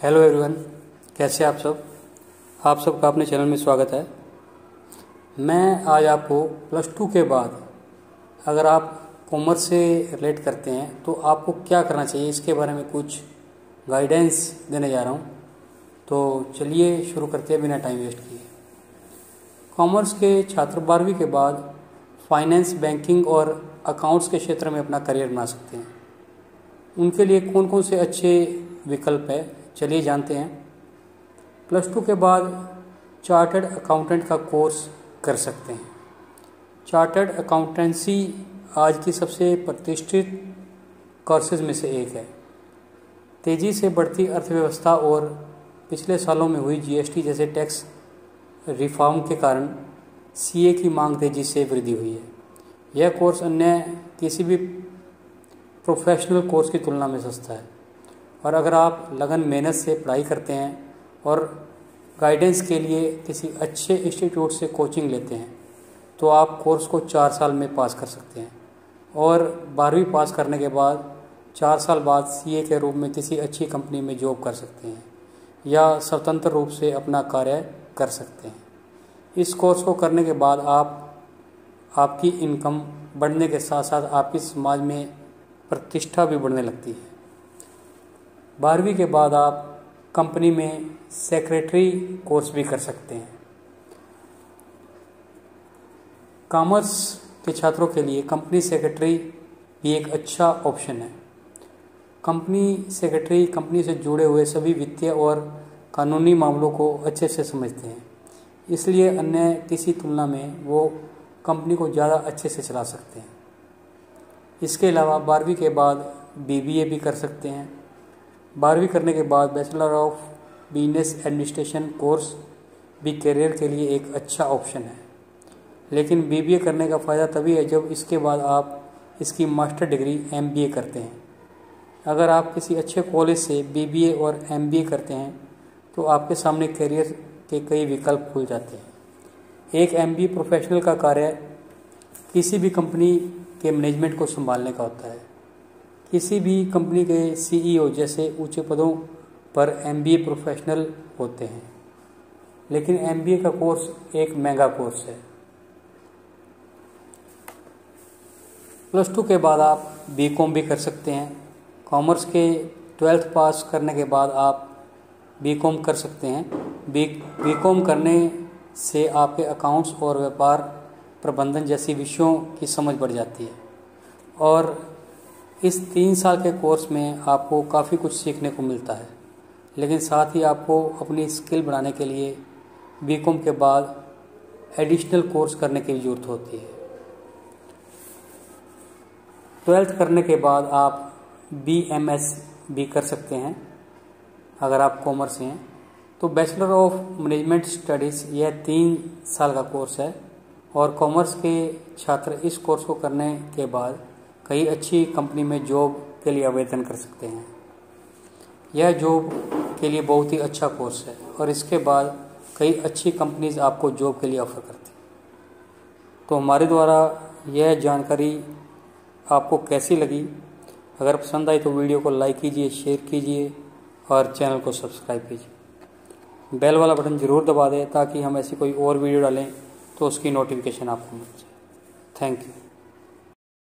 Hello everyone, कैसे आप सब। आप सबका अपने चैनल में स्वागत है। मैं आज आपको +2 के बाद अगर आप कॉमर्स से रिलेट करते हैं तो आपको क्या करना चाहिए, इसके बारे में कुछ गाइडेंस देने जा रहा हूँ। तो चलिए शुरू करते हैं बिना टाइम वेस्ट किए। कॉमर्स के छात्र 12वीं के बाद फाइनेंस, बैंकिंग और अकाउंट्स के क्षेत्र में अपना करियर बना सकते हैं। उनके लिए कौन कौन से अच्छे विकल्प है, चलिए जानते हैं। +2 के बाद चार्टर्ड अकाउंटेंट का कोर्स कर सकते हैं। चार्टर्ड अकाउंटेंसी आज की सबसे प्रतिष्ठित कोर्सेज में से एक है। तेज़ी से बढ़ती अर्थव्यवस्था और पिछले सालों में हुई जीएसटी जैसे टैक्स रिफॉर्म के कारण सीए की मांग तेज़ी से वृद्धि हुई है। यह कोर्स अन्य किसी भी प्रोफेशनल कोर्स की तुलना में सस्ता है, और अगर आप लगन मेहनत से पढ़ाई करते हैं और गाइडेंस के लिए किसी अच्छे इंस्टीट्यूट से कोचिंग लेते हैं तो आप कोर्स को 4 साल में पास कर सकते हैं, और 12वीं पास करने के बाद 4 साल बाद सीए के रूप में किसी अच्छी कंपनी में जॉब कर सकते हैं या स्वतंत्र रूप से अपना कार्य कर सकते हैं। इस कोर्स को करने के बाद आपकी इनकम बढ़ने के साथ साथ आपकी समाज में प्रतिष्ठा भी बढ़ने लगती है। 12वीं के बाद आप कंपनी में सेक्रेटरी कोर्स भी कर सकते हैं। कॉमर्स के छात्रों के लिए कंपनी सेक्रेटरी भी एक अच्छा ऑप्शन है। कंपनी सेक्रेटरी कंपनी से जुड़े हुए सभी वित्तीय और कानूनी मामलों को अच्छे से समझते हैं, इसलिए अन्य किसी तुलना में वो कंपनी को ज़्यादा अच्छे से चला सकते हैं। इसके अलावा 12वीं के बाद बीबीए भी कर सकते हैं। 12वीं करने के बाद bachelor of business administration course भी करियर के लिए एक अच्छा ऑप्शन है, लेकिन बीबीए करने का फ़ायदा तभी है जब इसके बाद आप इसकी मास्टर डिग्री एमबीए करते हैं। अगर आप किसी अच्छे कॉलेज से बीबीए और एमबीए करते हैं तो आपके सामने करियर के कई विकल्प खुल जाते हैं। एक एमबीए प्रोफेशनल का कार्य किसी भी कंपनी के मैनेजमेंट को संभालने का होता है। किसी भी कंपनी के सीईओ जैसे ऊंचे पदों पर एमबीए प्रोफेशनल होते हैं, लेकिन एमबीए का कोर्स एक महंगा कोर्स है। +2 के बाद आप बीकॉम भी कर सकते हैं। कॉमर्स के 12th पास करने के बाद आप बीकॉम कर सकते हैं। बीकॉम करने से आपके अकाउंट्स और व्यापार प्रबंधन जैसी विषयों की समझ बढ़ जाती है, और इस 3 साल के कोर्स में आपको काफ़ी कुछ सीखने को मिलता है, लेकिन साथ ही आपको अपनी स्किल बढ़ाने के लिए बीकॉम के बाद एडिशनल कोर्स करने की ज़रूरत होती है। 12th करने के बाद आप बीएमएस भी कर सकते हैं। अगर आप कॉमर्स से हैं तो बैचलर ऑफ मैनेजमेंट स्टडीज़ यह 3 साल का कोर्स है, और कॉमर्स के छात्र इस कोर्स को करने के बाद कई अच्छी कंपनी में जॉब के लिए आवेदन कर सकते हैं। यह जॉब के लिए बहुत ही अच्छा कोर्स है, और इसके बाद कई अच्छी कंपनीज आपको जॉब के लिए ऑफ़र करती हैं। तो हमारे द्वारा यह जानकारी आपको कैसी लगी? अगर पसंद आई तो वीडियो को लाइक कीजिए, शेयर कीजिए और चैनल को सब्सक्राइब कीजिए। बेल वाला बटन ज़रूर दबा दें ताकि हम ऐसी कोई और वीडियो डालें तो उसकी नोटिफिकेशन आपको मिल जाए। Thank you.